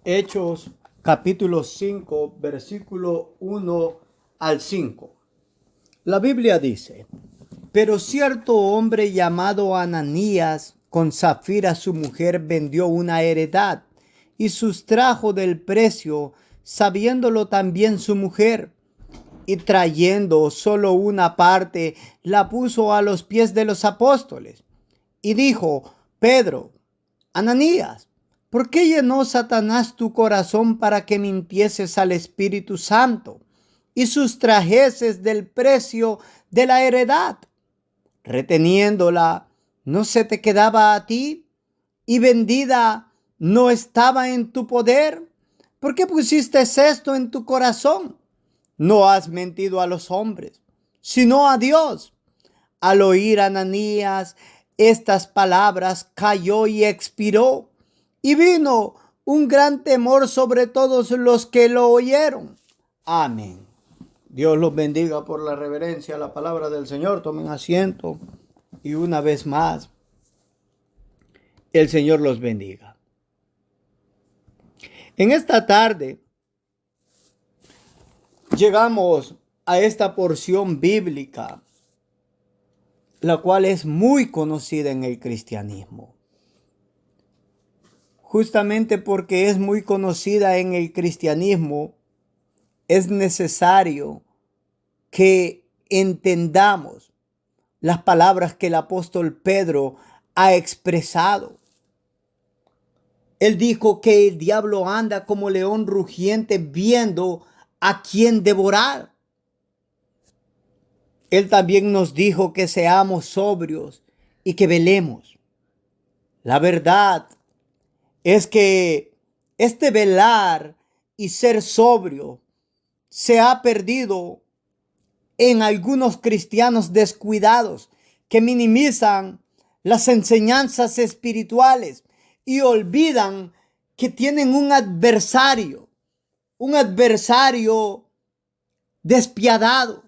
Hechos capítulo 5, versículo 1 al 5. La Biblia dice: pero cierto hombre llamado Ananías, con Zafira su mujer, vendió una heredad y sustrajo del precio, sabiéndolo también su mujer, y trayendo solo una parte, la puso a los pies de los apóstoles y dijo: Pedro, Ananías, ¿por qué llenó Satanás tu corazón para que mintieses al Espíritu Santo y sustrajeses del precio de la heredad, reteniéndola? ¿No se te quedaba a ti? ¿Y vendida no estaba en tu poder? ¿Por qué pusiste esto en tu corazón? No has mentido a los hombres, sino a Dios. Al oír Ananías estas palabras, cayó y expiró, y vino un gran temor sobre todos los que lo oyeron. Amén. Dios los bendiga por la reverencia a la palabra del Señor. Tomen asiento y una vez más, el Señor los bendiga. En esta tarde llegamos a esta porción bíblica, la cual es muy conocida en el cristianismo. Justamente porque es muy conocida en el cristianismo, es necesario que entendamos las palabras que el apóstol Pedro ha expresado. Él dijo que el diablo anda como león rugiente viendo a quién devorar. Él también nos dijo que seamos sobrios y que velemos. La verdad es que este velar y ser sobrio se ha perdido en algunos cristianos descuidados que minimizan las enseñanzas espirituales y olvidan que tienen un adversario despiadado,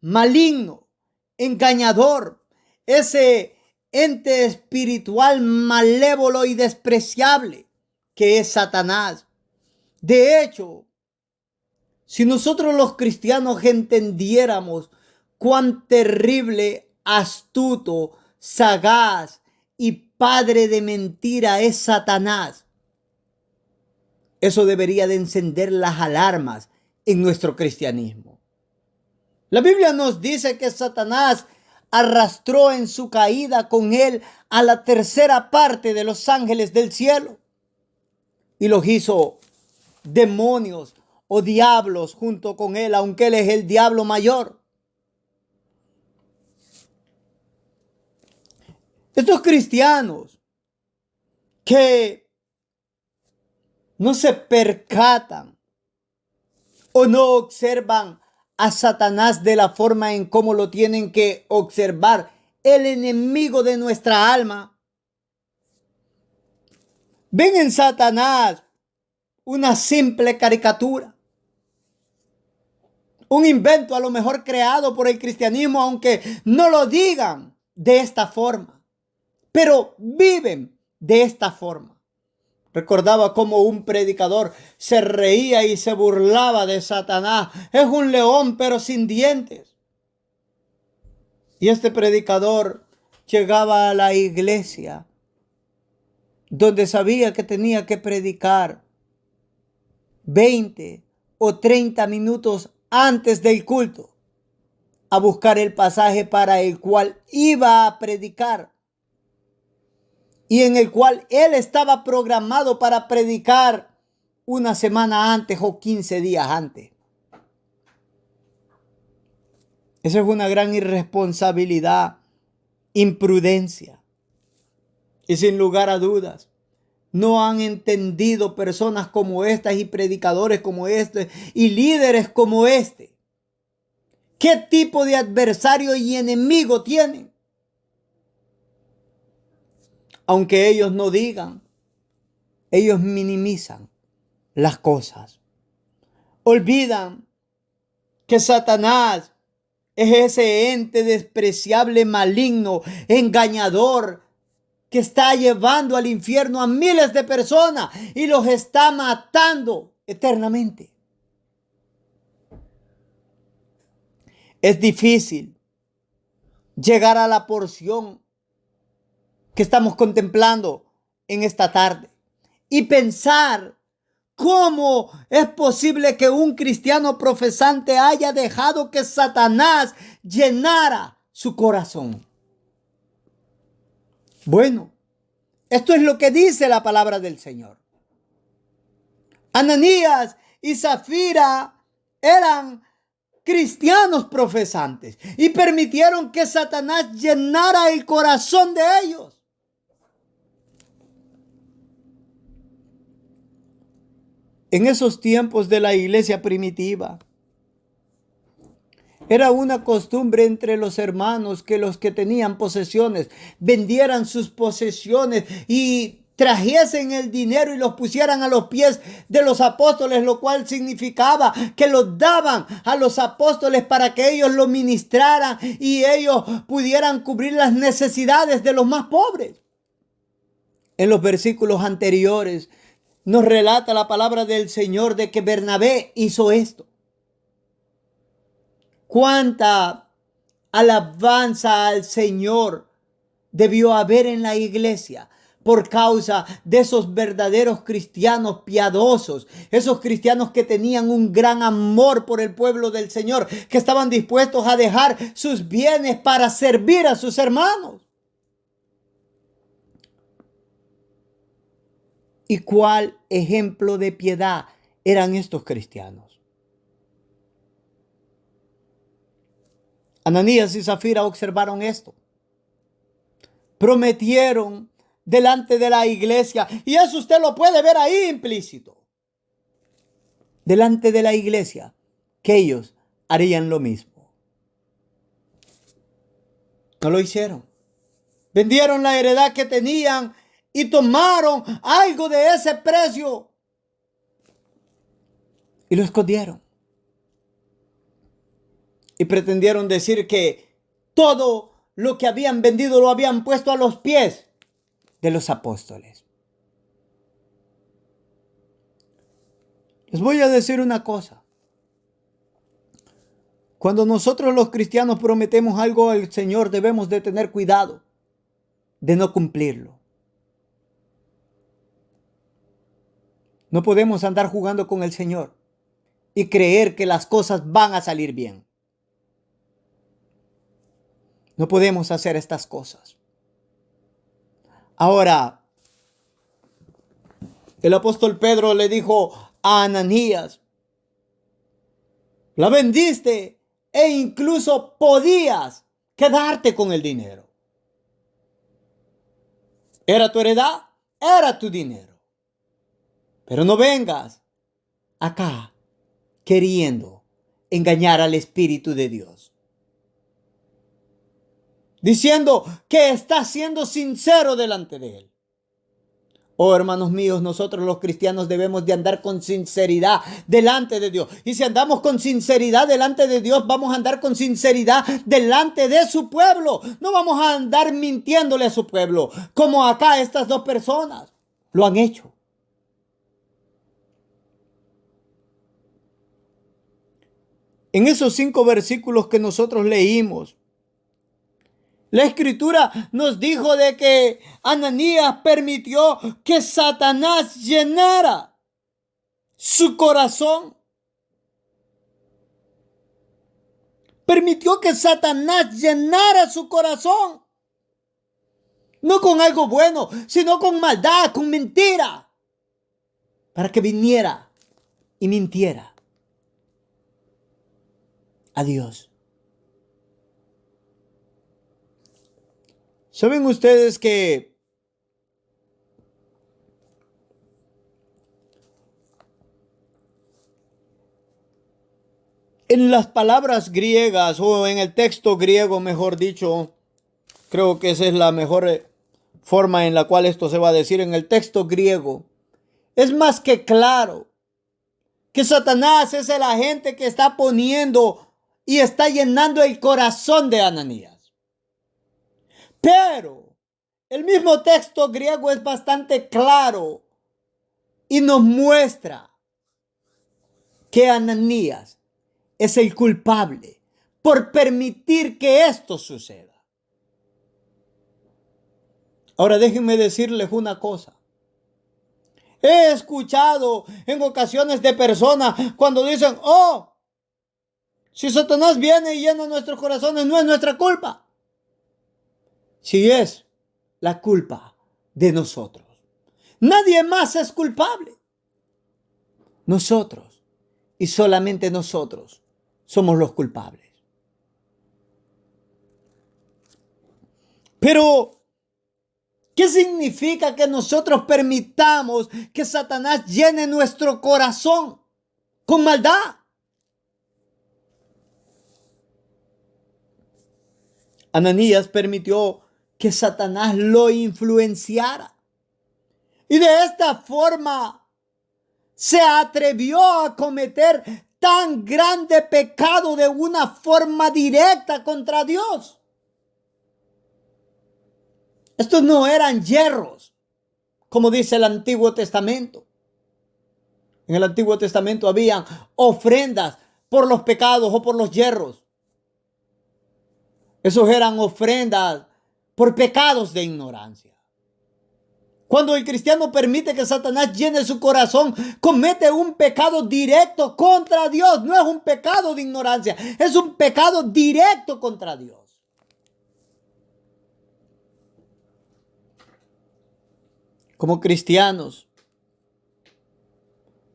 maligno, engañador, ese ente espiritual malévolo y despreciable que es Satanás. De hecho, si nosotros los cristianos entendiéramos cuán terrible, astuto, sagaz y padre de mentira es Satanás, eso debería de encender las alarmas en nuestro cristianismo. La Biblia nos dice que Satanás arrastró en su caída con él a la tercera parte de los ángeles del cielo y los hizo demonios o diablos junto con él, aunque él es el diablo mayor. Estos cristianos que no se percatan o no observan a Satanás de la forma en cómo lo tienen que observar el enemigo de nuestra alma, ven en Satanás una simple caricatura, un invento a lo mejor creado por el cristianismo, aunque no lo digan de esta forma, pero viven de esta forma. Recordaba cómo un predicador se reía y se burlaba de Satanás. Es un león pero sin dientes. Y este predicador llegaba a la iglesia donde sabía que tenía que predicar 20 o 30 minutos antes del culto a buscar el pasaje para el cual iba a predicar y en el cual él estaba programado para predicar una semana antes o 15 días antes. Esa es una gran irresponsabilidad, imprudencia. Y sin lugar a dudas, no han entendido personas como estas y predicadores como este y líderes como este qué tipo de adversario y enemigo tienen. Aunque ellos no digan, ellos minimizan las cosas. Olvidan que Satanás es ese ente despreciable, maligno, engañador, que está llevando al infierno a miles de personas y los está matando eternamente. Es difícil llegar a la porción que estamos contemplando en esta tarde y pensar cómo es posible que un cristiano profesante haya dejado que Satanás llenara su corazón. Bueno, esto es lo que dice la palabra del Señor. Ananías y Zafira eran cristianos profesantes y permitieron que Satanás llenara el corazón de ellos. En esos tiempos de la iglesia primitiva, era una costumbre entre los hermanos que los que tenían posesiones vendieran sus posesiones y trajesen el dinero y los pusieran a los pies de los apóstoles, lo cual significaba que los daban a los apóstoles para que ellos lo ministraran y ellos pudieran cubrir las necesidades de los más pobres. En los versículos anteriores nos relata la palabra del Señor de que Bernabé hizo esto. Cuánta alabanza al Señor debió haber en la iglesia por causa de esos verdaderos cristianos piadosos, esos cristianos que tenían un gran amor por el pueblo del Señor, que estaban dispuestos a dejar sus bienes para servir a sus hermanos. ¿Y cuál ejemplo de piedad eran estos cristianos? Ananías y Zafira observaron esto. Prometieron delante de la iglesia, y eso usted lo puede ver ahí implícito, delante de la iglesia, que ellos harían lo mismo. No lo hicieron. Vendieron la heredad que tenían y tomaron algo de ese precio y lo escondieron. Y pretendieron decir que todo lo que habían vendido lo habían puesto a los pies de los apóstoles. Les voy a decir una cosa. Cuando nosotros los cristianos prometemos algo al Señor, debemos de tener cuidado de no cumplirlo. No podemos andar jugando con el Señor y creer que las cosas van a salir bien. No podemos hacer estas cosas. Ahora, el apóstol Pedro le dijo a Ananías, la vendiste e incluso podías quedarte con el dinero. Era tu heredad, era tu dinero. Pero no vengas acá queriendo engañar al Espíritu de Dios, diciendo que estás siendo sincero delante de Él. Oh, hermanos míos, nosotros los cristianos debemos de andar con sinceridad delante de Dios. Y si andamos con sinceridad delante de Dios, vamos a andar con sinceridad delante de su pueblo. No vamos a andar mintiéndole a su pueblo, como acá estas dos personas lo han hecho. En esos 5 versículos que nosotros leímos, la Escritura nos dijo de que Ananías permitió que Satanás llenara su corazón. Permitió que Satanás llenara su corazón. No con algo bueno, sino con maldad, con mentira. Para que viniera y mintiera a Dios. ¿Saben ustedes que en las palabras griegas o en el texto griego, mejor dicho, creo que esa es la mejor forma en la cual esto se va a decir, en el texto griego, es más que claro que Satanás es el agente que está poniendo y está llenando el corazón de Ananías. Pero El mismo texto griego es bastante claro y nos muestra que Ananías es el culpable por permitir que esto suceda. Ahora déjenme decirles una cosa. He escuchado en ocasiones de personas cuando dicen, oh, si Satanás viene y llena nuestros corazones, no es nuestra culpa. Sí es la culpa de nosotros. Nadie más es culpable. Nosotros, y solamente nosotros, somos los culpables. Pero, ¿qué significa que nosotros permitamos que Satanás llene nuestro corazón con maldad? Ananías permitió que Satanás lo influenciara. Y de esta forma se atrevió a cometer tan grande pecado de una forma directa contra Dios. Estos no eran yerros, como dice el Antiguo Testamento. En el Antiguo Testamento habían ofrendas por los pecados o por los yerros. Esos eran ofrendas por pecados de ignorancia. Cuando el cristiano permite que Satanás llene su corazón, comete un pecado directo contra Dios. No es un pecado de ignorancia, es un pecado directo contra Dios. Como cristianos,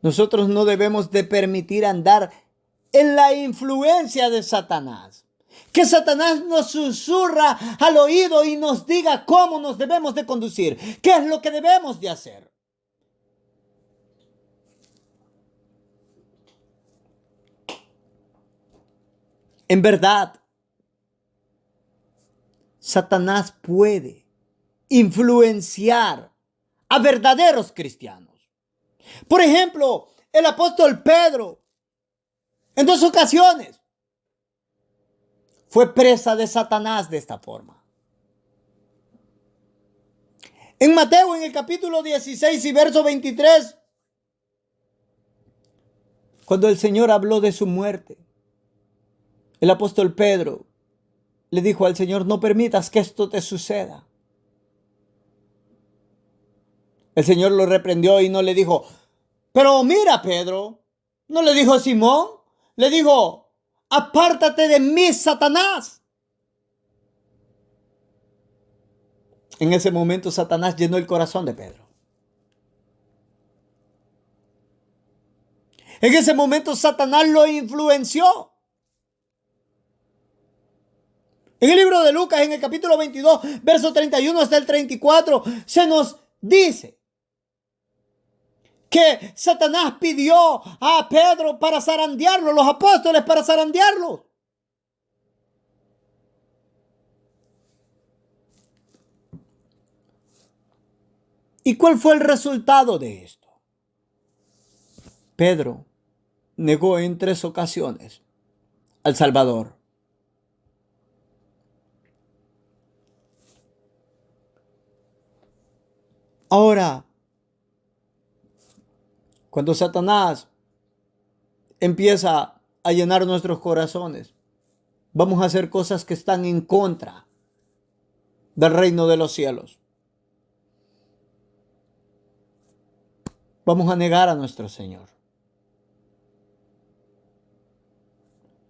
nosotros no debemos de permitir andar en la influencia de Satanás. Que Satanás nos susurra al oído y nos diga cómo nos debemos de conducir, qué es lo que debemos de hacer. En verdad, Satanás puede influenciar a verdaderos cristianos. Por ejemplo, el apóstol Pedro, en 2 ocasiones, fue presa de Satanás de esta forma. En Mateo, en el capítulo 16 y verso 23, cuando el Señor habló de su muerte, el apóstol Pedro le dijo al Señor, no permitas que esto te suceda. El Señor lo reprendió y no le dijo, pero mira, Pedro, no le dijo a Simón, le dijo, apártate de mí, Satanás. En ese momento Satanás llenó el corazón de Pedro. En ese momento Satanás lo influenció. En el libro de Lucas, en el capítulo 22, verso 31 hasta el 34, se nos dice que Satanás pidió a Pedro para zarandearlo, los apóstoles para zarandearlo. ¿Y cuál fue el resultado de esto? Pedro negó en 3 ocasiones al Salvador. Ahora, cuando Satanás empieza a llenar nuestros corazones, vamos a hacer cosas que están en contra del reino de los cielos. Vamos a negar a nuestro Señor.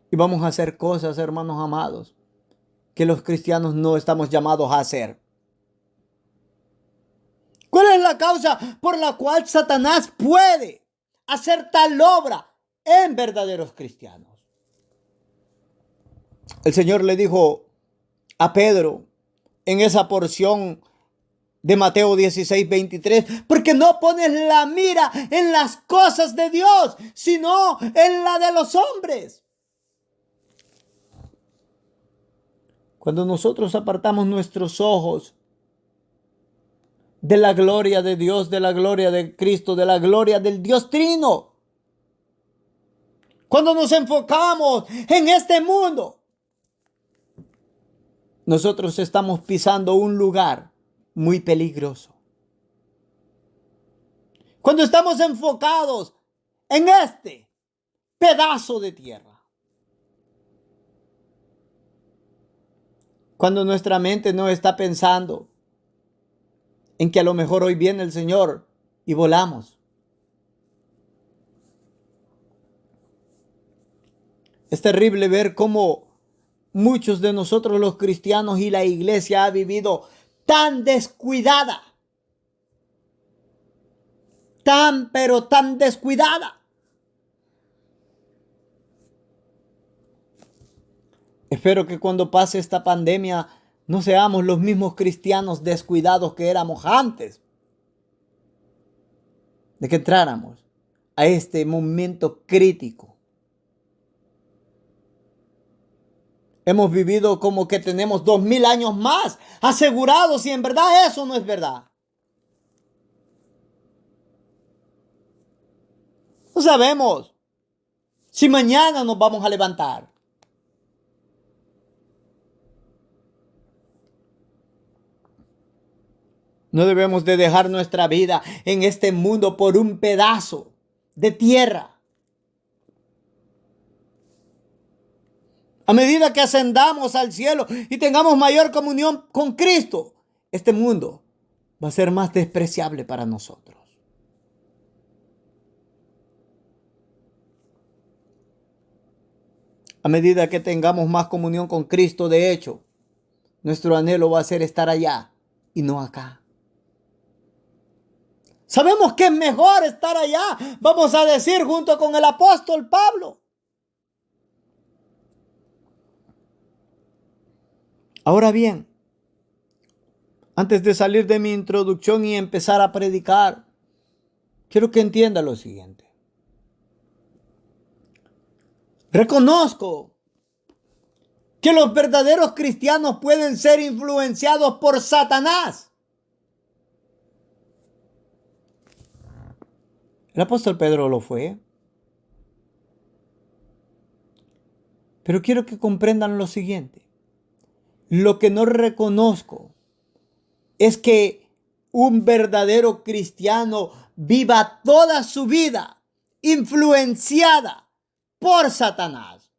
Y vamos a hacer cosas, hermanos amados, que los cristianos no estamos llamados a hacer. ¿Cuál es la causa por la cual Satanás puede hacer tal obra en verdaderos cristianos? El Señor le dijo a Pedro en esa porción de Mateo 16, 23, porque no pones la mira en las cosas de Dios, sino en la de los hombres. Cuando nosotros apartamos nuestros ojos de la gloria de Dios, de la gloria de Cristo, de la gloria del Dios Trino, cuando nos enfocamos en este mundo, nosotros estamos pisando un lugar muy peligroso. Cuando estamos enfocados en este pedazo de tierra. Cuando nuestra mente no está pensando en que a lo mejor hoy viene el Señor y volamos. Es terrible ver cómo muchos de nosotros los cristianos y la iglesia ha vivido tan descuidada. Pero tan descuidada. Espero que cuando pase esta pandemia no seamos los mismos cristianos descuidados que éramos antes de que entráramos a este momento crítico. Hemos vivido como que tenemos 2000 años más asegurados y en verdad eso no es verdad. No sabemos si mañana nos vamos a levantar. No debemos de dejar nuestra vida en este mundo por un pedazo de tierra. A medida que ascendamos al cielo y tengamos mayor comunión con Cristo, este mundo va a ser más despreciable para nosotros. A medida que tengamos más comunión con Cristo, de hecho, nuestro anhelo va a ser estar allá y no acá. Sabemos que es mejor estar allá, vamos a decir junto con el apóstol Pablo. Ahora bien, antes de salir de mi introducción y empezar a predicar, quiero que entienda lo siguiente. Reconozco que los verdaderos cristianos pueden ser influenciados por Satanás. El apóstol Pedro lo fue. Pero quiero que comprendan lo siguiente. Lo que no reconozco es que un verdadero cristiano viva toda su vida influenciada por Satanás,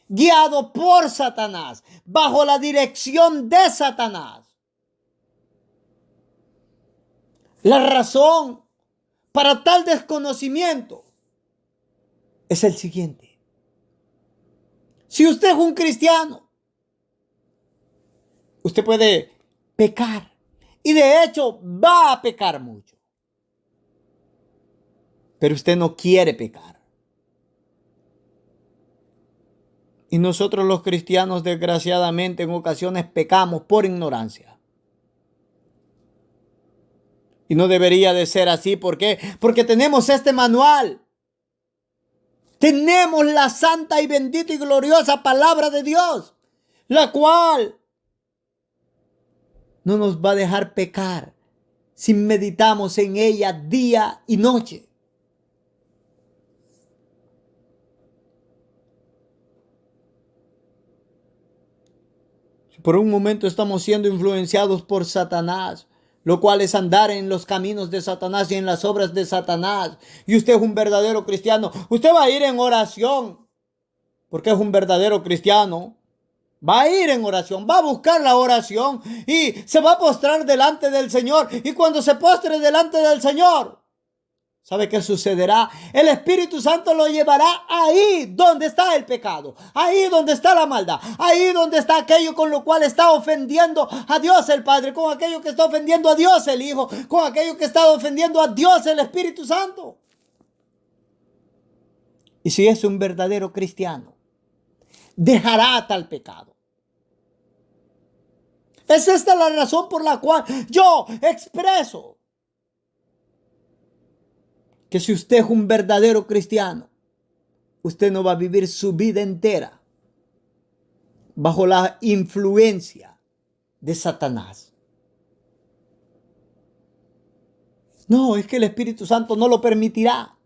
guiado por Satanás, bajo la dirección de Satanás. La razón para tal desconocimiento es el siguiente. Si usted es un cristiano, usted puede pecar y de hecho va a pecar mucho. Pero usted no quiere pecar. Y nosotros los cristianos desgraciadamente en ocasiones pecamos por ignorancia. Y no debería de ser así. ¿Por qué? Porque tenemos este manual. Tenemos la santa y bendita y gloriosa palabra de Dios, la cual no nos va a dejar pecar si meditamos en ella día y noche. Si por un momento estamos siendo influenciados por Satanás, lo cual es andar en los caminos de Satanás y en las obras de Satanás, y usted es un verdadero cristiano, usted va a ir en oración, porque es un verdadero cristiano. Va a ir en oración, va a buscar la oración y se va a postrar delante del Señor. Y cuando se postre delante del Señor, ¿sabe qué sucederá? El Espíritu Santo lo llevará ahí donde está el pecado, ahí donde está la maldad, ahí donde está aquello con lo cual está ofendiendo a Dios el Padre, con aquello que está ofendiendo a Dios el Hijo, con aquello que está ofendiendo a Dios el Espíritu Santo. Y si es un verdadero cristiano, dejará tal pecado. Es esta la razón por la cual yo expreso que si usted es un verdadero cristiano, usted no va a vivir su vida entera bajo la influencia de Satanás. No, es que el Espíritu Santo no lo permitirá.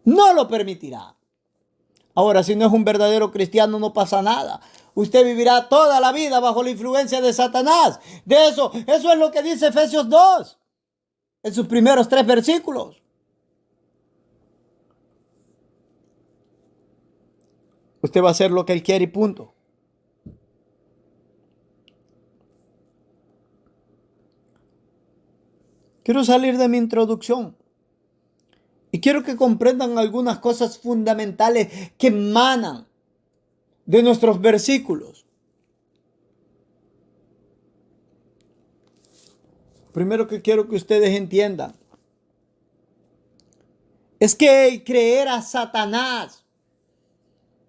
No lo permitirá. Ahora, si no es un verdadero cristiano, no pasa nada. Usted vivirá toda la vida bajo la influencia de Satanás. Eso es lo que dice Efesios 2, en sus primeros 3 versículos. Usted va a hacer lo que él quiere y punto. Quiero salir de mi introducción y quiero que comprendan algunas cosas fundamentales que emanan de nuestros versículos. Primero que quiero que ustedes entiendan es que el creer a Satanás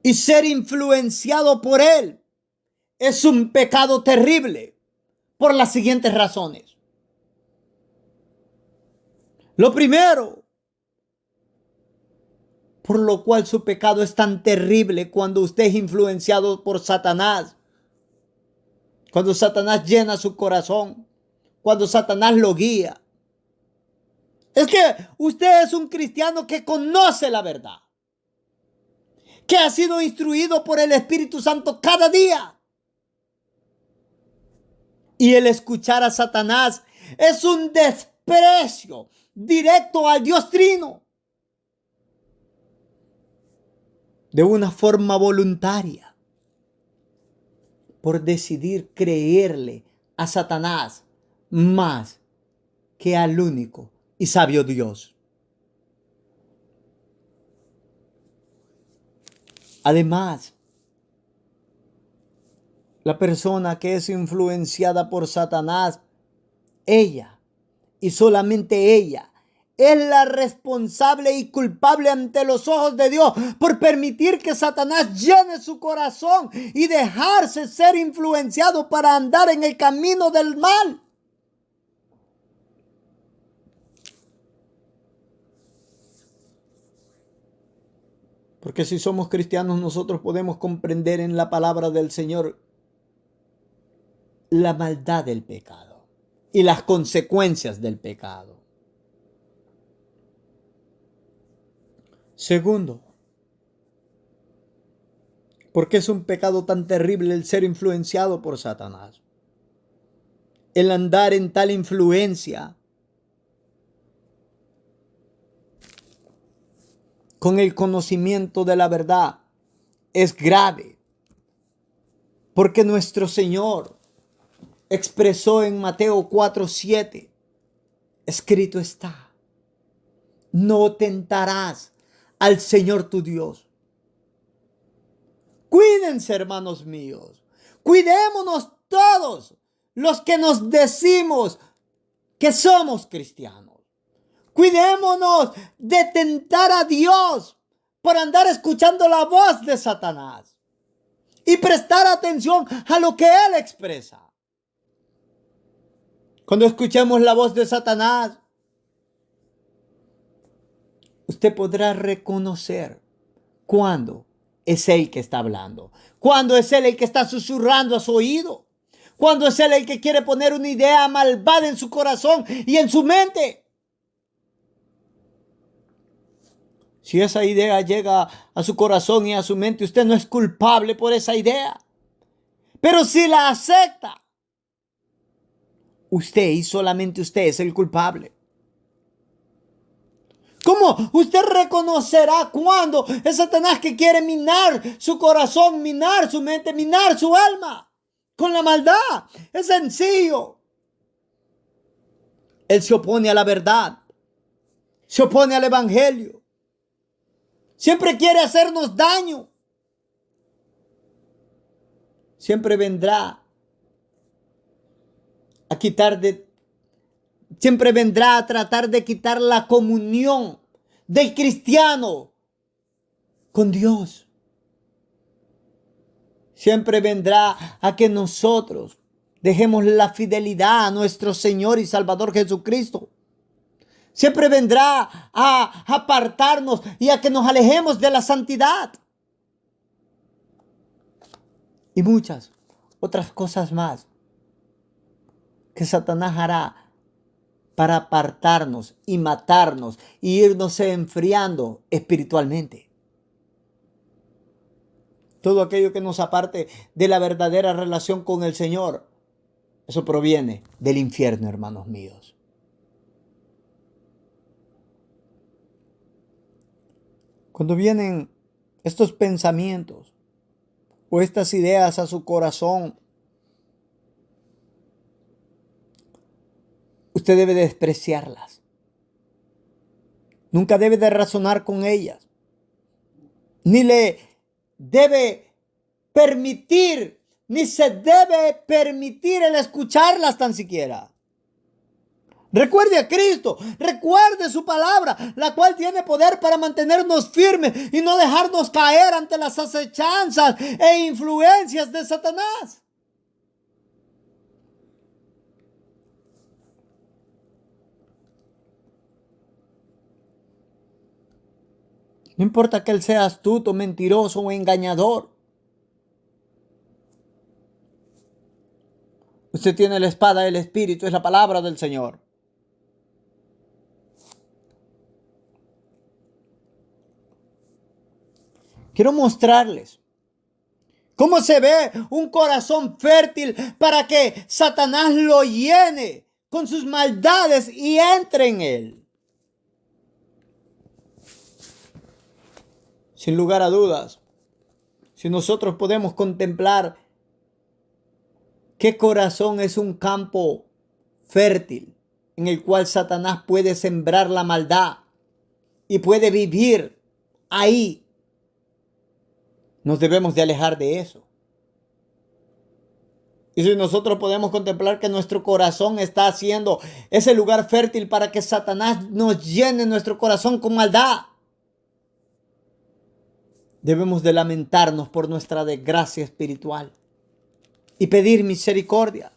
y ser influenciado por él es un pecado terrible por las siguientes razones. Lo primero, por lo cual su pecado es tan terrible cuando usted es influenciado por Satanás, cuando Satanás llena su corazón, cuando Satanás lo guía, es que usted es un cristiano que conoce la verdad, que ha sido instruido por el Espíritu Santo cada día. Y el escuchar a Satanás es un desprecio directo al Dios Trino, de una forma voluntaria, por decidir creerle a Satanás más que al único y sabio Dios. Además, la persona que es influenciada por Satanás, ella y solamente ella es la responsable y culpable ante los ojos de Dios por permitir que Satanás llene su corazón y dejarse ser influenciado para andar en el camino del mal. Porque si somos cristianos, nosotros podemos comprender en la palabra del Señor la maldad del pecado y las consecuencias del pecado. Segundo, ¿por qué es un pecado tan terrible el ser influenciado por Satanás? El andar en tal influencia con el conocimiento de la verdad es grave, porque nuestro Señor expresó en Mateo 4:7, escrito está, no tentarás al Señor tu Dios. Cuídense, hermanos míos, cuidémonos todos los que nos decimos que somos cristianos. Cuidémonos de tentar a Dios por andar escuchando la voz de Satanás y prestar atención a lo que él expresa. Cuando escuchemos la voz de Satanás, usted podrá reconocer cuándo es él que está hablando, cuándo es él el que está susurrando a su oído, cuándo es él el que quiere poner una idea malvada en su corazón y en su mente. Si esa idea llega a su corazón y a su mente, usted no es culpable por esa idea. Pero si la acepta, usted y solamente usted es el culpable. ¿Cómo usted reconocerá cuándo es Satanás que quiere minar su corazón, minar su mente, minar su alma con la maldad? Es sencillo. Él se opone a la verdad, se opone al evangelio. Siempre quiere hacernos daño. Siempre vendrá siempre vendrá a tratar de quitar la comunión del cristiano con Dios. Siempre vendrá a que nosotros dejemos la fidelidad a nuestro Señor y Salvador Jesucristo. Siempre vendrá a apartarnos y a que nos alejemos de la santidad. Y muchas otras cosas más que Satanás hará para apartarnos y matarnos y irnos enfriando espiritualmente. todo aquello que nos aparte de la verdadera relación con el Señor, eso proviene del infierno, hermanos míos. Cuando vienen estos pensamientos o estas ideas a su corazón, usted debe despreciarlas. Nunca debe de razonar con ellas. Ni le debe permitir, ni se debe permitir el escucharlas tan siquiera. Recuerde a Cristo, recuerde su palabra, la cual tiene poder para mantenernos firmes y no dejarnos caer ante las acechanzas e influencias de Satanás. No importa que él sea astuto, mentiroso o engañador. Usted tiene la espada del Espíritu, es la palabra del Señor. Quiero mostrarles cómo se ve un corazón fértil para que Satanás lo llene con sus maldades y entre en él. Sin lugar a dudas, si nosotros podemos contemplar qué corazón es un campo fértil en el cual Satanás puede sembrar la maldad y puede vivir ahí, nos debemos de alejar de eso. Y si nosotros podemos contemplar que nuestro corazón está haciendo ese lugar fértil para que Satanás nos llene nuestro corazón con maldad, debemos de lamentarnos por nuestra desgracia espiritual y pedir misericordia.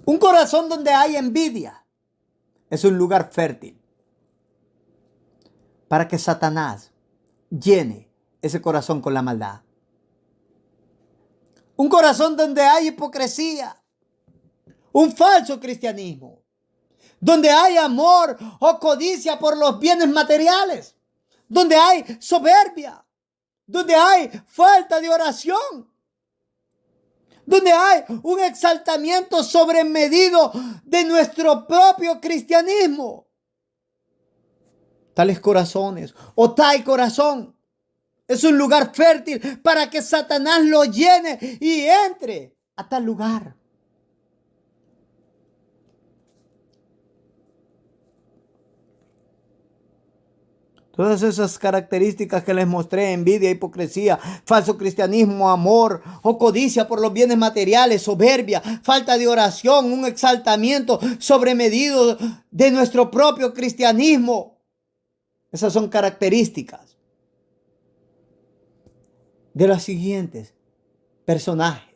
Un corazón donde hay envidia es un lugar fértil para que Satanás llene ese corazón con la maldad. Un corazón donde hay hipocresía, un falso cristianismo, donde hay amor o codicia por los bienes materiales, donde hay soberbia, donde hay falta de oración, donde hay un exaltamiento sobremedido de nuestro propio cristianismo. Tales corazones o tal corazón es un lugar fértil para que Satanás lo llene y entre a tal lugar. Todas esas características que les mostré, envidia, hipocresía, falso cristianismo, amor o codicia por los bienes materiales, soberbia, falta de oración, un exaltamiento sobremedido de nuestro propio cristianismo. Esas son características de los siguientes personajes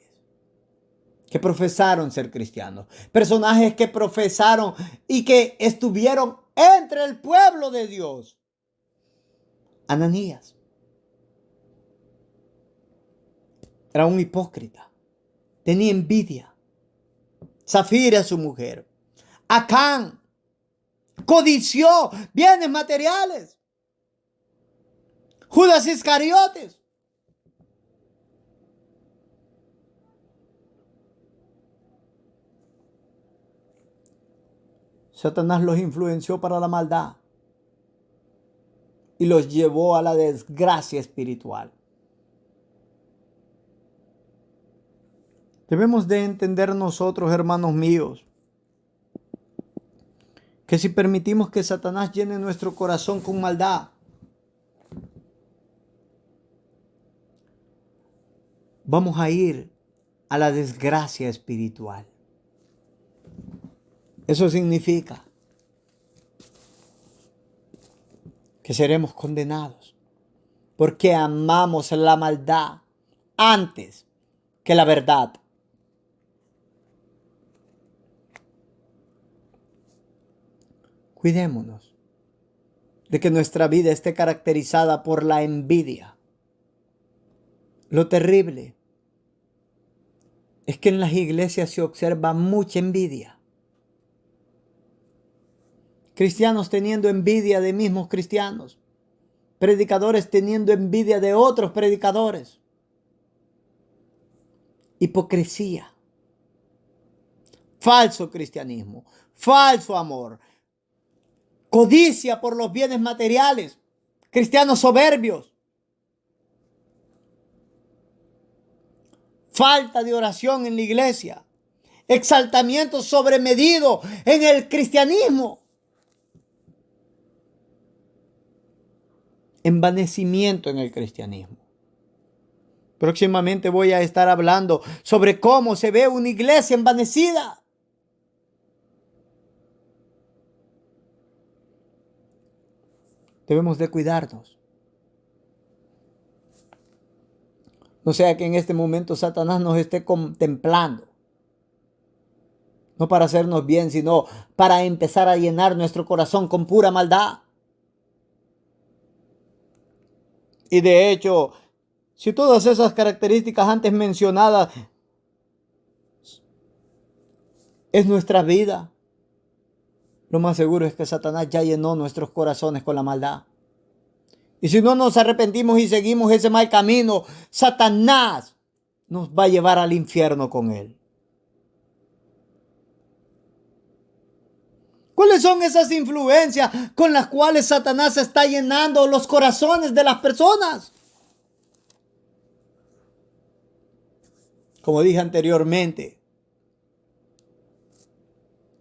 que profesaron ser cristianos. Personajes que profesaron y que estuvieron entre el pueblo de Dios. Ananías era un hipócrita, tenía envidia. Zafira, su mujer. Acán codició bienes materiales. Judas Iscariotes Satanás los influenció para la maldad y los llevó a la desgracia espiritual. Debemos de entender nosotros, hermanos míos, que si permitimos que Satanás llene nuestro corazón con maldad, vamos a ir a la desgracia espiritual. Eso significa que seremos condenados porque amamos la maldad antes que la verdad. Cuidémonos de que nuestra vida esté caracterizada por la envidia. Lo terrible es que en las iglesias se observa mucha envidia. Cristianos teniendo envidia de mismos cristianos. predicadores teniendo envidia de otros predicadores. Hipocresía. Falso cristianismo. Falso amor. Codicia por los bienes materiales. Cristianos soberbios. Falta de oración en la iglesia. Exaltamiento sobremedido en el cristianismo. Envanecimiento en el cristianismo. Próximamente voy a estar hablando sobre cómo se ve una iglesia envanecida. Debemos de cuidarnos. No sea que en este momento Satanás nos esté contemplando. No para hacernos bien, sino para empezar a llenar nuestro corazón con pura maldad. Y de hecho, si todas esas características antes mencionadas es nuestra vida, lo más seguro es que Satanás ya llenó nuestros corazones con la maldad. Y si no nos arrepentimos y seguimos ese mal camino, Satanás nos va a llevar al infierno con él. ¿Cuáles son esas influencias con las cuales Satanás está llenando los corazones de las personas? Como dije anteriormente,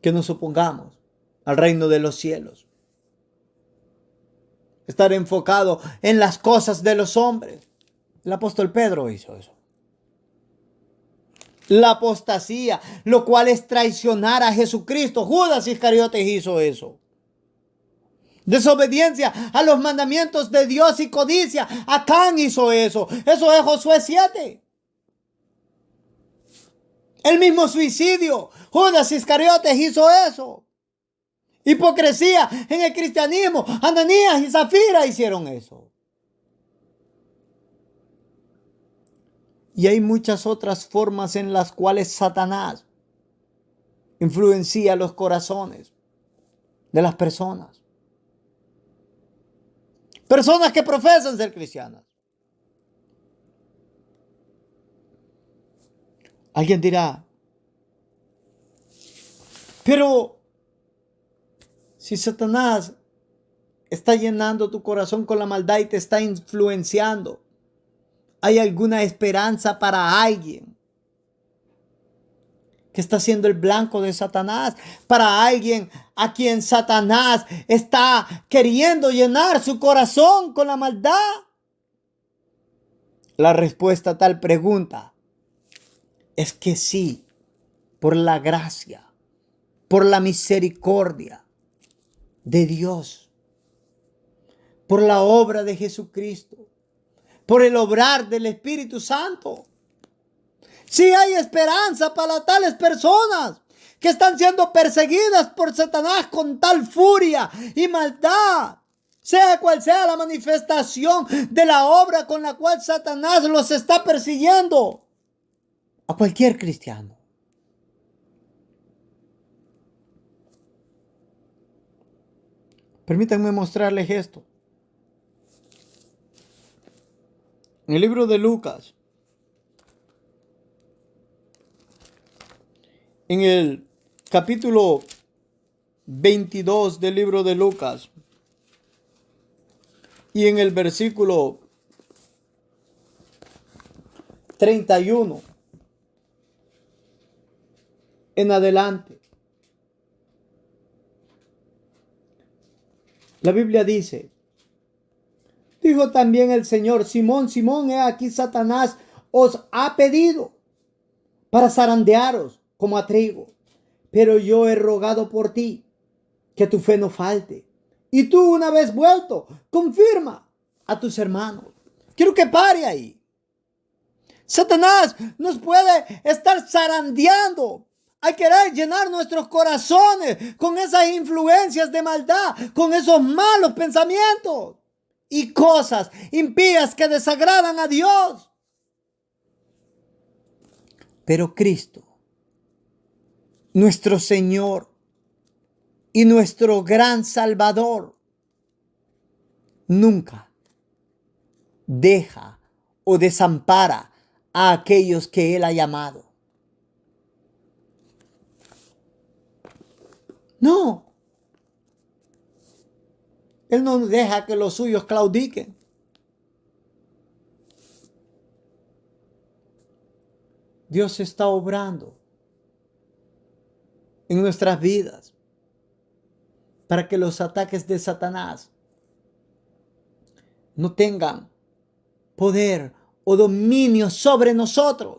que nos opongamos al reino de los cielos. Estar enfocado en las cosas de los hombres. El apóstol Pedro hizo eso. La apostasía, lo cual es traicionar a Jesucristo. Judas Iscariotes hizo eso. Desobediencia a los mandamientos de Dios y codicia. Acán hizo eso. Eso es Josué 7. El mismo suicidio. Judas Iscariotes hizo eso. Hipocresía en el cristianismo. Ananías y Zafira hicieron eso. Y hay muchas otras formas en las cuales Satanás influencia los corazones de las personas. Personas que profesan ser cristianas. Alguien dirá, pero si Satanás está llenando tu corazón con la maldad y te está influenciando, ¿hay alguna esperanza para alguien que está siendo el blanco de Satanás? Para alguien a quien Satanás está queriendo llenar su corazón con la maldad. La respuesta a tal pregunta es que sí, por la gracia, por la misericordia de Dios, por la obra de Jesucristo, por el obrar del Espíritu Santo. Sí hay esperanza para tales personas que están siendo perseguidas por Satanás con tal furia y maldad. Sea cual sea la manifestación de la obra con la cual Satanás los está persiguiendo. A cualquier cristiano. Permítanme mostrarles esto. En el libro de Lucas, en el capítulo 22 del libro de Lucas, y en el versículo 31 en adelante, la Biblia dice, dijo también el Señor, Simón, Simón, he aquí Satanás os ha pedido para zarandearos como a trigo, pero yo he rogado por ti, que tu fe no falte. Y tú, una vez vuelto, confirma a tus hermanos. Quiero que pare ahí. Satanás nos puede estar zarandeando al querer llenar nuestros corazones con esas influencias de maldad, con esos malos pensamientos y cosas impías que desagradan a Dios. Pero Cristo, nuestro Señor y nuestro gran Salvador, nunca deja o desampara a aquellos que Él ha llamado. No. Él no deja que los suyos claudiquen. Dios está obrando en nuestras vidas para que los ataques de Satanás no tengan poder o dominio sobre nosotros.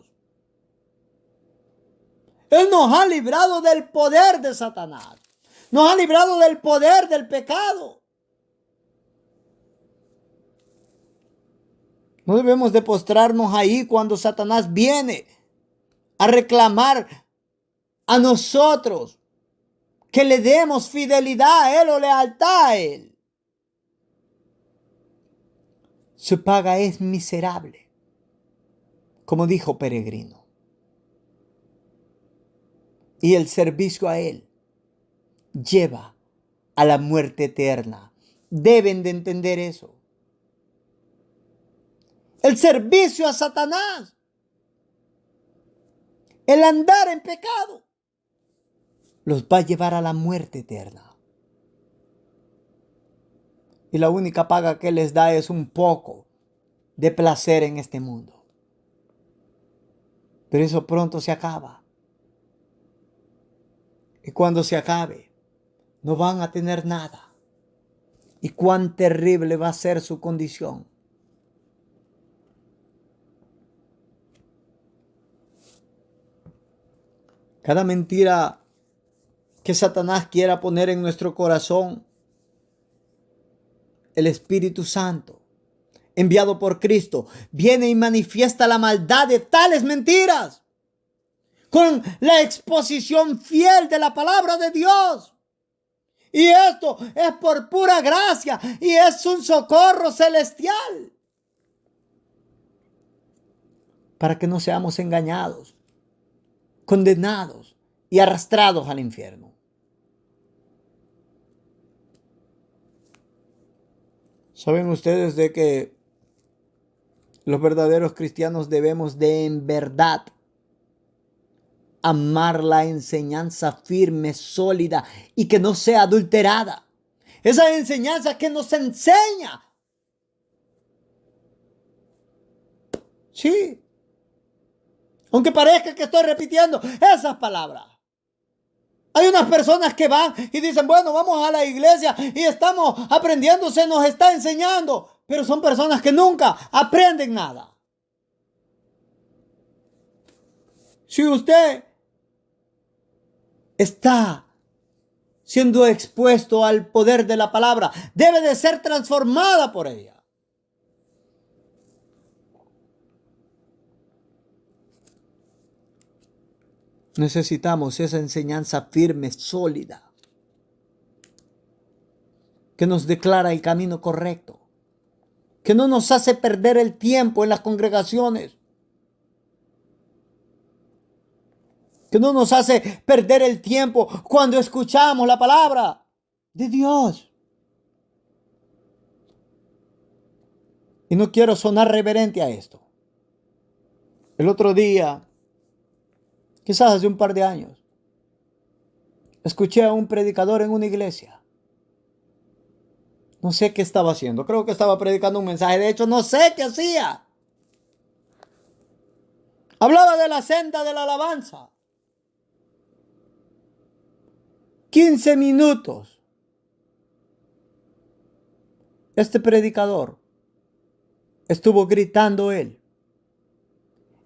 Él nos ha librado del poder de Satanás. Nos ha librado del poder del pecado. No debemos de postrarnos ahí cuando Satanás viene a reclamar a nosotros que le demos fidelidad a Él o lealtad a Él. Su paga es miserable, como dijo Peregrino. Y el servicio a Él lleva a la muerte eterna. Deben de entender eso. El servicio a Satanás, el andar en pecado, los va a llevar a la muerte eterna. Y la única paga que les da es un poco de placer en este mundo. Pero eso pronto se acaba. Y cuando se acabe, no van a tener nada. Y cuán terrible va a ser su condición. Cada mentira que Satanás quiera poner en nuestro corazón, el Espíritu Santo, enviado por Cristo, viene y manifiesta la maldad de tales mentiras con la exposición fiel de la palabra de Dios. Y esto es por pura gracia y es un socorro celestial para que no seamos engañados, condenados y arrastrados al infierno. ¿Saben ustedes de que los verdaderos cristianos debemos de en verdad amar la enseñanza firme, sólida y que no sea adulterada? Esa enseñanza que nos enseña. Sí. Aunque parezca que estoy repitiendo esas palabras. Hay unas personas que van y dicen, bueno, vamos a la iglesia y estamos aprendiendo, se nos está enseñando. Pero son personas que nunca aprenden nada. Si usted está siendo expuesto al poder de la palabra, debe de ser transformada por ella. Necesitamos esa enseñanza firme, sólida, que nos declara el camino correcto, que no nos hace perder el tiempo en las congregaciones, que no nos hace perder el tiempo cuando escuchamos la palabra de Dios. Y no quiero sonar reverente a esto. El otro día, quizás hace un par de años, escuché a un predicador en una iglesia. No sé qué estaba haciendo. Creo que estaba predicando un mensaje. De hecho, no sé qué hacía. Hablaba de la senda de la alabanza. 15 minutos. Este predicador estuvo gritando él.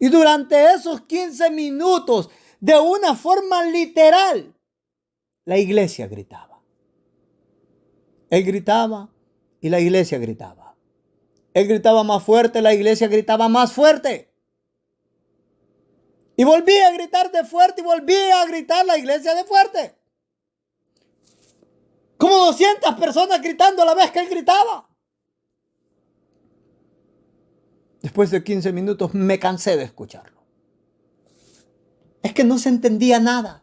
Y durante esos 15 minutos, de una forma literal, la iglesia gritaba. Él gritaba y la iglesia gritaba. Él gritaba más fuerte, la iglesia gritaba más fuerte. Y volvía a gritar de fuerte y volvía a gritar la iglesia de fuerte. Como 200 personas gritando a la vez que él gritaba. Después de 15 minutos me cansé de escucharlo. Es que no se entendía nada.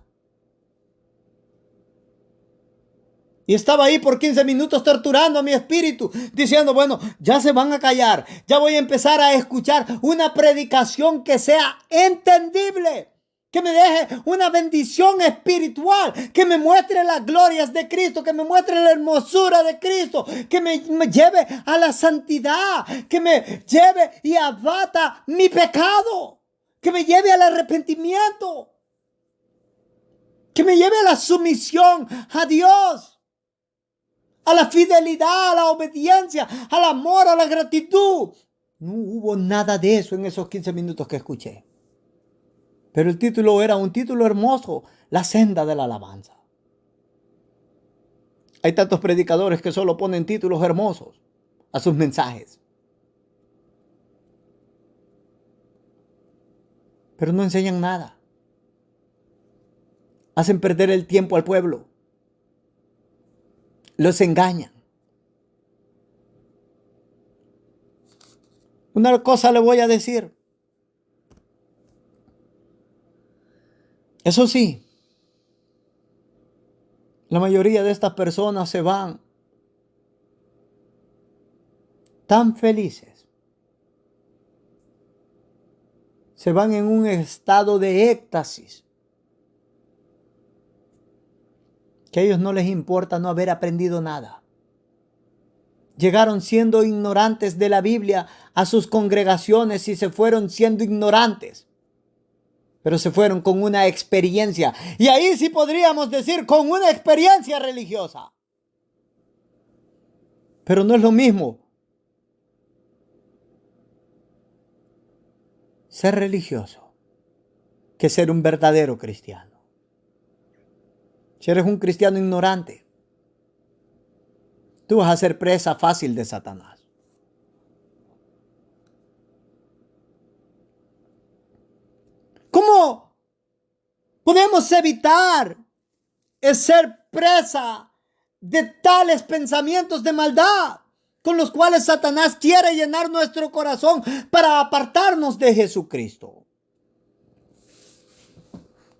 Y estaba ahí por 15 minutos torturando a mi espíritu, diciendo, bueno, ya se van a callar, ya voy a empezar a escuchar una predicación que sea entendible, que me deje una bendición espiritual, que me muestre las glorias de Cristo, que me muestre la hermosura de Cristo, que me lleve a la santidad, que me lleve y abata mi pecado, que me lleve al arrepentimiento, que me lleve a la sumisión a Dios, a la fidelidad, a la obediencia, al amor, a la gratitud. No hubo nada de eso en esos 15 minutos que escuché. Pero el título era un título hermoso, La senda de la alabanza. Hay tantos predicadores que solo ponen títulos hermosos a sus mensajes, pero no enseñan nada. Hacen perder el tiempo al pueblo. Los engañan. Una cosa le voy a decir. Eso sí, la mayoría de estas personas se van tan felices. Se van en un estado de éxtasis, que a ellos no les importa no haber aprendido nada. Llegaron siendo ignorantes de la Biblia a sus congregaciones y se fueron siendo ignorantes. Pero se fueron con una experiencia. Y ahí sí podríamos decir con una experiencia religiosa. Pero no es lo mismo ser religioso que ser un verdadero cristiano. Si eres un cristiano ignorante, tú vas a ser presa fácil de Satanás. ¿Cómo podemos evitar ser presa de tales pensamientos de maldad con los cuales Satanás quiere llenar nuestro corazón para apartarnos de Jesucristo?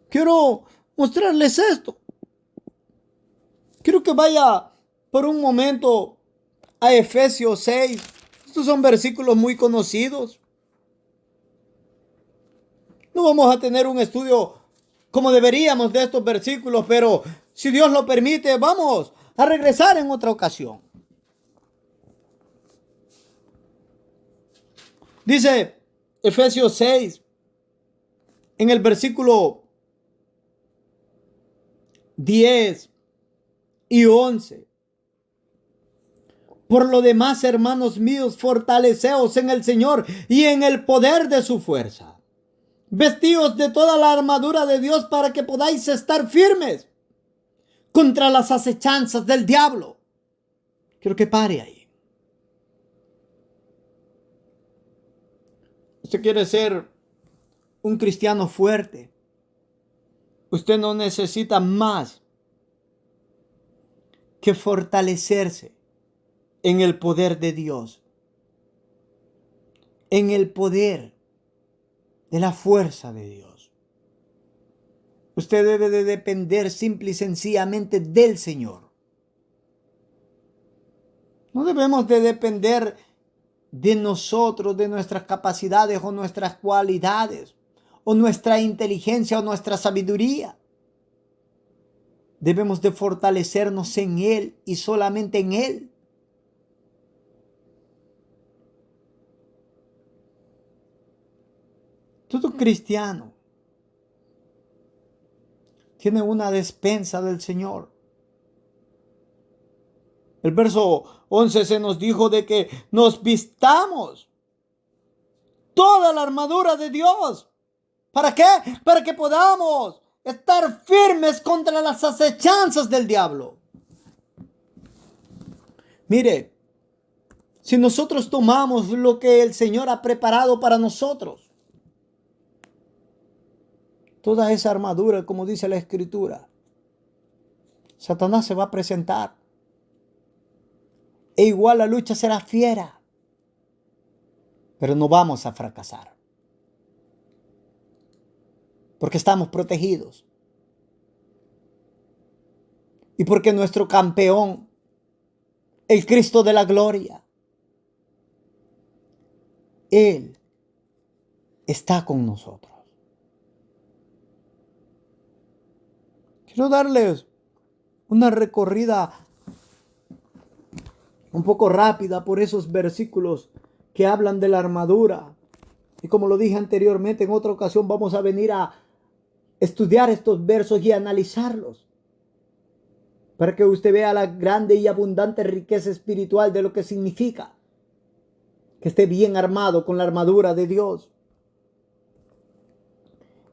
Quiero mostrarles esto. Quiero que vaya por un momento a Efesios 6. Estos son versículos muy conocidos. No vamos a tener un estudio como deberíamos de estos versículos, pero si Dios lo permite, vamos a regresar en otra ocasión. Dice Efesios 6, en el versículo 10 y 11. Por lo demás, hermanos míos, fortaleceos en el Señor y en el poder de su fuerza. Vestíos de toda la armadura de Dios para que podáis estar firmes contra las acechanzas del diablo. Quiero que pare ahí. Usted quiere ser un cristiano fuerte. Usted no necesita más que fortalecerse en el poder de Dios, en el poder de la fuerza de Dios. Usted debe de depender simple y sencillamente del Señor. No debemos de depender de nosotros, de nuestras capacidades o nuestras cualidades, o nuestra inteligencia o nuestra sabiduría. Debemos de fortalecernos en Él y solamente en Él. Todo cristiano tiene una despensa del Señor. El verso 11 se nos dijo de que nos vistamos toda la armadura de Dios. ¿Para qué? Para que podamos estar firmes contra las acechanzas del diablo. Mire, si nosotros tomamos lo que el Señor ha preparado para nosotros, toda esa armadura, como dice la Escritura, Satanás se va a presentar. E igual la lucha será fiera, pero no vamos a fracasar, porque estamos protegidos. y porque nuestro campeón, el Cristo de la gloria, Él está con nosotros. Quiero darles una recorrida un poco rápida por esos versículos que hablan de la armadura. Y como lo dije anteriormente, en otra ocasión vamos a venir a estudiar estos versos y analizarlos, para que usted vea la grande y abundante riqueza espiritual de lo que significa que esté bien armado con la armadura de Dios.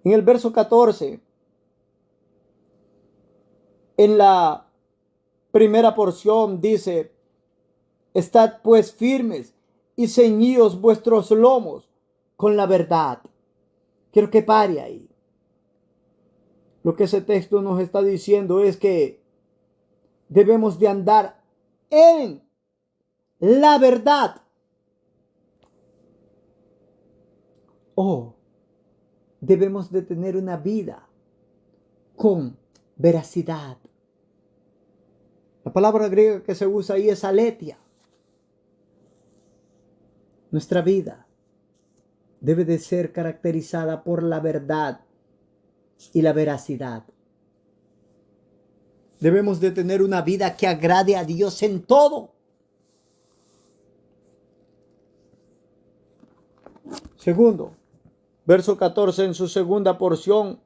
En el verso 14, en la primera porción dice: estad pues firmes y ceñíos vuestros lomos con la verdad. Quiero que pare ahí. Lo que ese texto nos está diciendo es que debemos de andar en la verdad. Debemos de tener una vida con veracidad. La palabra griega que se usa ahí es aletheia. Nuestra vida debe de ser caracterizada por la verdad y la veracidad. Debemos de tener una vida que agrade a Dios en todo. Segundo, verso 14 en su segunda porción: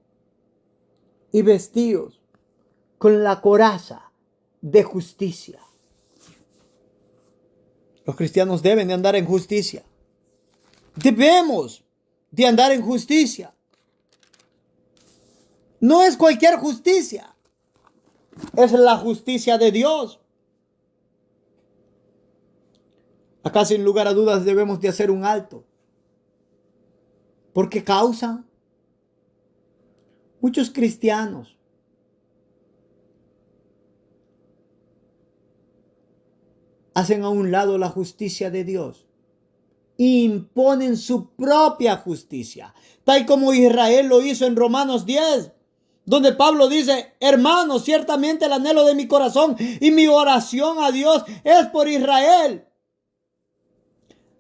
y vestíos con la coraza de justicia. Los cristianos deben de andar en justicia. Debemos de andar en justicia. No es cualquier justicia. Es la justicia de Dios. Acá sin lugar a dudas debemos de hacer un alto. ¿Por qué causa? Muchos cristianos hacen a un lado la justicia de Dios e imponen su propia justicia, tal como Israel lo hizo en Romanos 10, donde Pablo dice: hermanos, ciertamente el anhelo de mi corazón y mi oración a Dios es por Israel,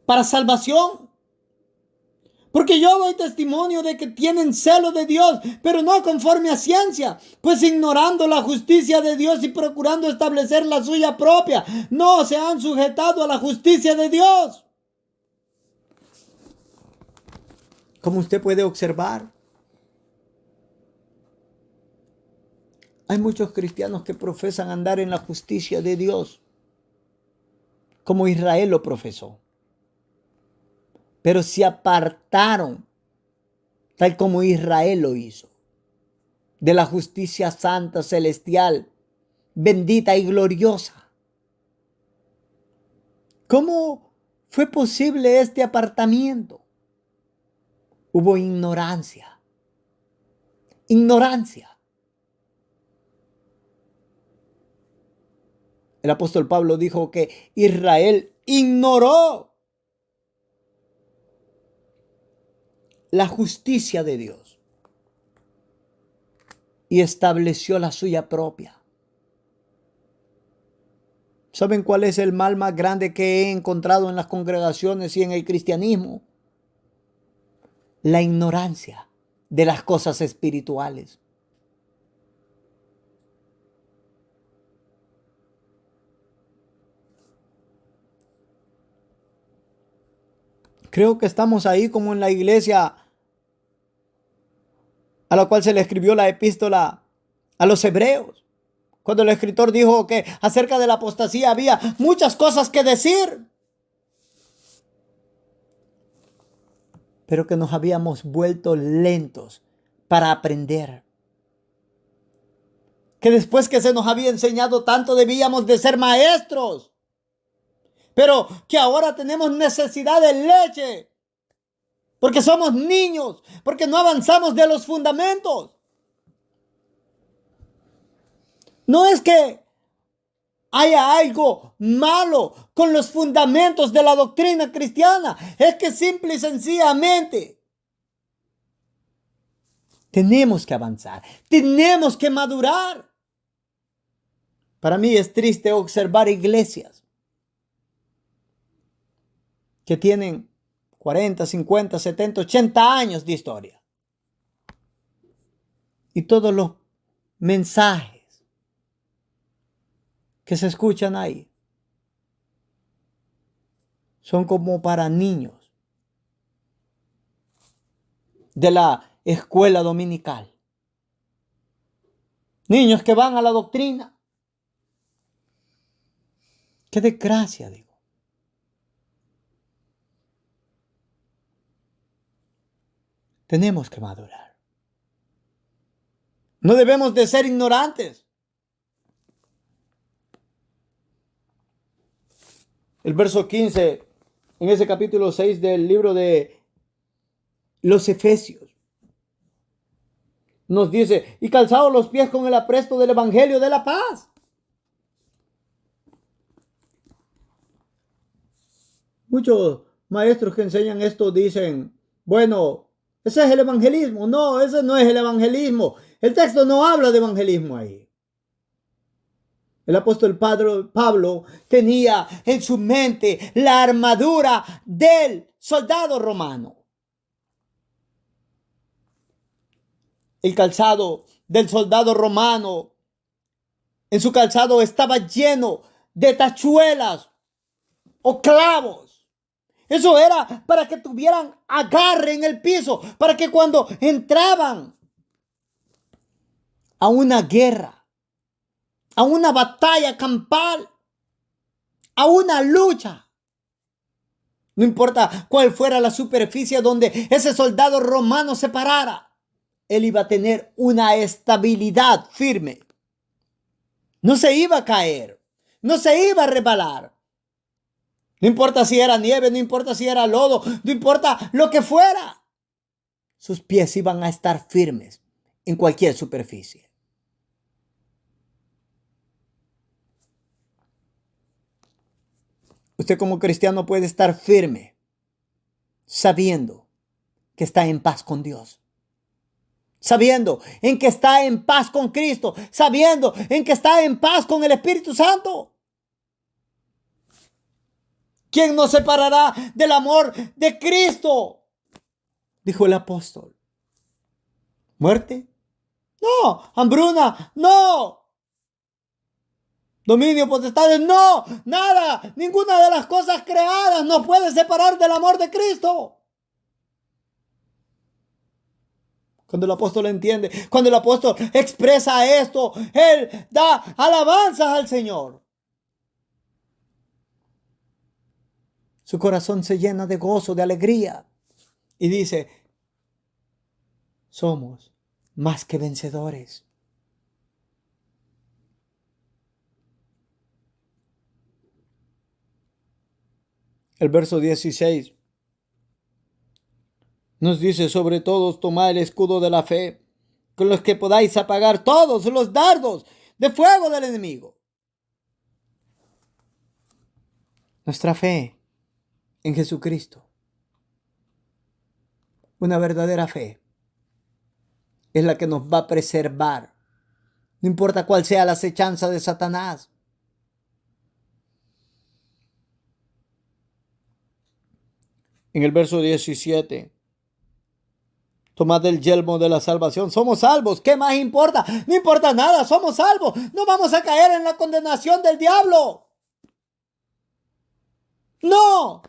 para salvación. Porque yo doy testimonio de que tienen celo de Dios, pero no conforme a ciencia, pues ignorando la justicia de Dios y procurando establecer la suya propia, no se han sujetado a la justicia de Dios. Como usted puede observar, hay muchos cristianos que profesan andar en la justicia de Dios, como Israel lo profesó, pero se apartaron, tal como Israel lo hizo, de la justicia santa, celestial, bendita y gloriosa. ¿Cómo fue posible este apartamiento? Hubo ignorancia. Ignorancia. El apóstol Pablo dijo que Israel ignoró la justicia de Dios y estableció la suya propia. ¿Saben cuál es el mal más grande que he encontrado en las congregaciones y en el cristianismo? La ignorancia de las cosas espirituales. Creo que estamos ahí como en la iglesia a la cual se le escribió la epístola a los hebreos, cuando el escritor dijo que acerca de la apostasía había muchas cosas que decir, pero que nos habíamos vuelto lentos para aprender. Que después que se nos había enseñado tanto debíamos de ser maestros, pero que ahora tenemos necesidad de leche, porque somos niños, porque no avanzamos de los fundamentos. No es que haya algo malo con los fundamentos de la doctrina cristiana, es que simple y sencillamente tenemos que avanzar, tenemos que madurar. Para mí es triste observar iglesias que tienen 40, 50, 70, 80 años de historia. Y todos los mensajes que se escuchan ahí son como para niños de la escuela dominical. Niños que van a la doctrina. Qué desgracia, digo. Tenemos que madurar. No debemos de ser ignorantes. El verso 15, en ese capítulo 6 del libro de los Efesios, nos dice, y calzados los pies con el apresto del evangelio de la paz. Muchos maestros que enseñan esto dicen, bueno, ese es el evangelismo. No, ese no es el evangelismo. El texto no habla de evangelismo ahí. El apóstol Pablo tenía en su mente la armadura del soldado romano. El calzado del soldado romano, en su calzado estaba lleno de tachuelas o clavos. Eso era para que tuvieran agarre en el piso, para que cuando entraban a una guerra, a una batalla campal, a una lucha, no importa cuál fuera la superficie donde ese soldado romano se parara, él iba a tener una estabilidad firme. No se iba a caer, no se iba a resbalar. No importa si era nieve, no importa si era lodo, no importa lo que fuera. Sus pies iban a estar firmes en cualquier superficie. Usted como cristiano puede estar firme, sabiendo que está en paz con Dios. Sabiendo en que está en paz con Cristo. Sabiendo en que está en paz con el Espíritu Santo. ¿Quién nos separará del amor de Cristo? Dijo el apóstol. ¿Muerte? No. ¿Hambruna? No. ¿Dominio, potestades? No. Nada. Ninguna de las cosas creadas nos puede separar del amor de Cristo. Cuando el apóstol entiende, cuando el apóstol expresa esto, él da alabanzas al Señor. Su corazón se llena de gozo, de alegría. Y dice, somos más que vencedores. El verso 16 nos dice, sobre todos tomad el escudo de la fe, con los que podáis apagar todos los dardos de fuego del enemigo. Nuestra fe en Jesucristo, una verdadera fe, es la que nos va a preservar. No importa cuál sea la acechanza de Satanás. En el verso 17, tomad el yelmo de la salvación. Somos salvos. ¿Qué más importa? No importa nada. Somos salvos. No vamos a caer en la condenación del diablo. No.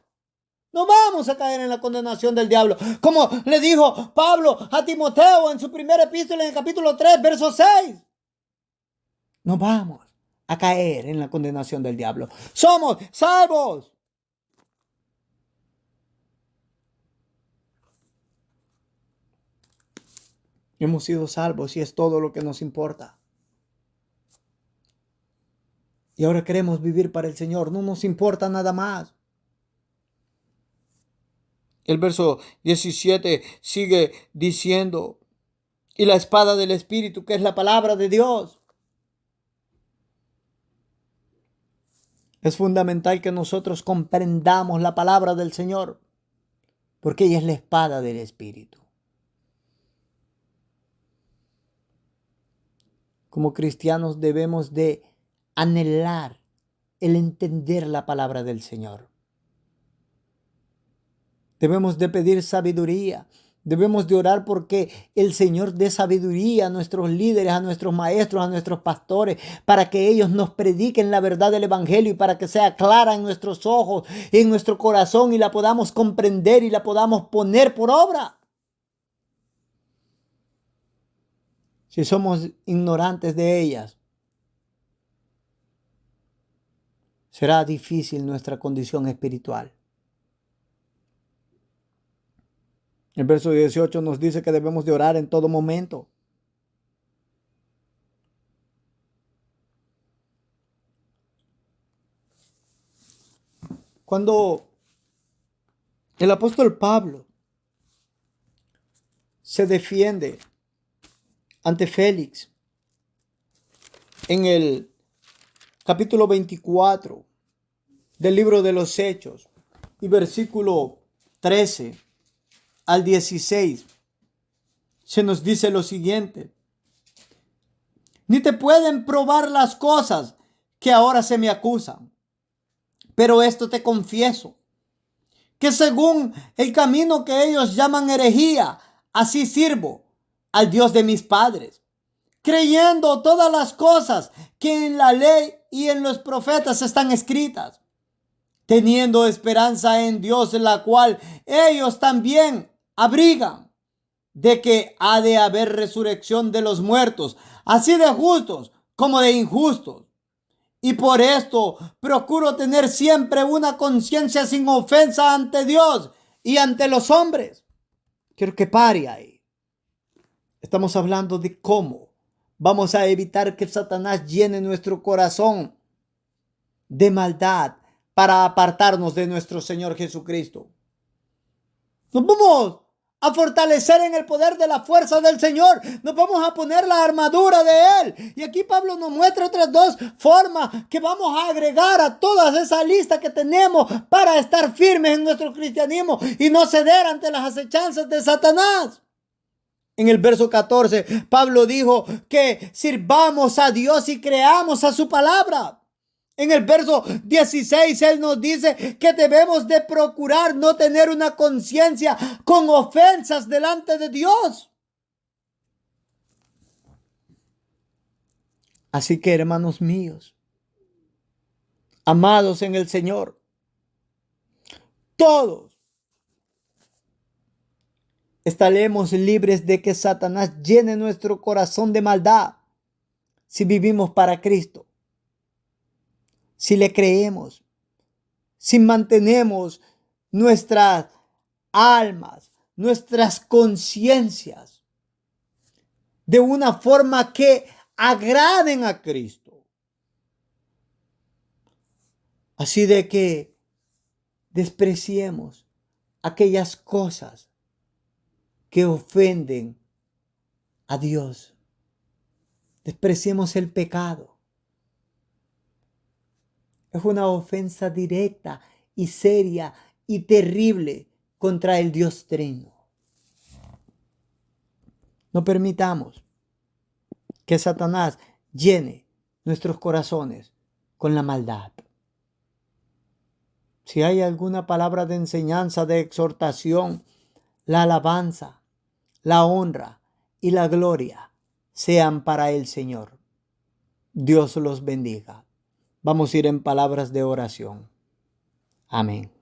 No vamos a caer en la condenación del diablo. Como le dijo Pablo a Timoteo en su primera epístola en el capítulo 3, verso 6. No vamos a caer en la condenación del diablo. Somos salvos. Hemos sido salvos y es todo lo que nos importa. Y ahora queremos vivir para el Señor. No nos importa nada más. El verso 17 sigue diciendo, y la espada del Espíritu, que es la palabra de Dios. Es fundamental que nosotros comprendamos la palabra del Señor, porque ella es la espada del Espíritu. Como cristianos debemos de anhelar el entender la palabra del Señor. Debemos de pedir sabiduría. Debemos de orar porque el Señor dé sabiduría a nuestros líderes, a nuestros maestros, a nuestros pastores, para que ellos nos prediquen la verdad del Evangelio y para que sea clara en nuestros ojos, en nuestro corazón y la podamos comprender y la podamos poner por obra. Si somos ignorantes de ellas, será difícil nuestra condición espiritual. El verso 18 nos dice que debemos de orar en todo momento. Cuando el apóstol Pablo se defiende ante Félix en el capítulo 24 del libro de los Hechos y versículo 13 al 16, se nos dice lo siguiente: ni te pueden probar las cosas que ahora se me acusan, pero esto te confieso, que según el camino que ellos llaman herejía, así sirvo al Dios de mis padres, creyendo todas las cosas que en la ley y en los profetas están escritas, teniendo esperanza en Dios, la cual ellos también abrigan, de que ha de haber resurrección de los muertos, así de justos como de injustos. Y por esto procuro tener siempre una conciencia sin ofensa ante Dios y ante los hombres. Quiero que pare ahí. Estamos hablando de cómo vamos a evitar que Satanás llene nuestro corazón de maldad para apartarnos de nuestro Señor Jesucristo. Nos vamos a fortalecer en el poder de la fuerza del Señor. Nos vamos a poner la armadura de Él. Y aquí Pablo nos muestra otras dos formas que vamos a agregar a toda esa lista que tenemos para estar firmes en nuestro cristianismo y no ceder ante las acechanzas de Satanás. En el verso 14, Pablo dijo que sirvamos a Dios y creamos a su palabra. En el verso 16, él nos dice que debemos de procurar no tener una conciencia con ofensas delante de Dios. Así que, hermanos míos, amados en el Señor, todos estaremos libres de que Satanás llene nuestro corazón de maldad si vivimos para Cristo. Si le creemos, si mantenemos nuestras almas, nuestras conciencias de una forma que agraden a Cristo. Así de que despreciemos aquellas cosas que ofenden a Dios. Despreciemos el pecado. Es una ofensa directa y seria y terrible contra el Dios Trino. No permitamos que Satanás llene nuestros corazones con la maldad. Si hay alguna palabra de enseñanza, de exhortación, la alabanza, la honra y la gloria sean para el Señor. Dios los bendiga. Vamos a ir en palabras de oración. Amén.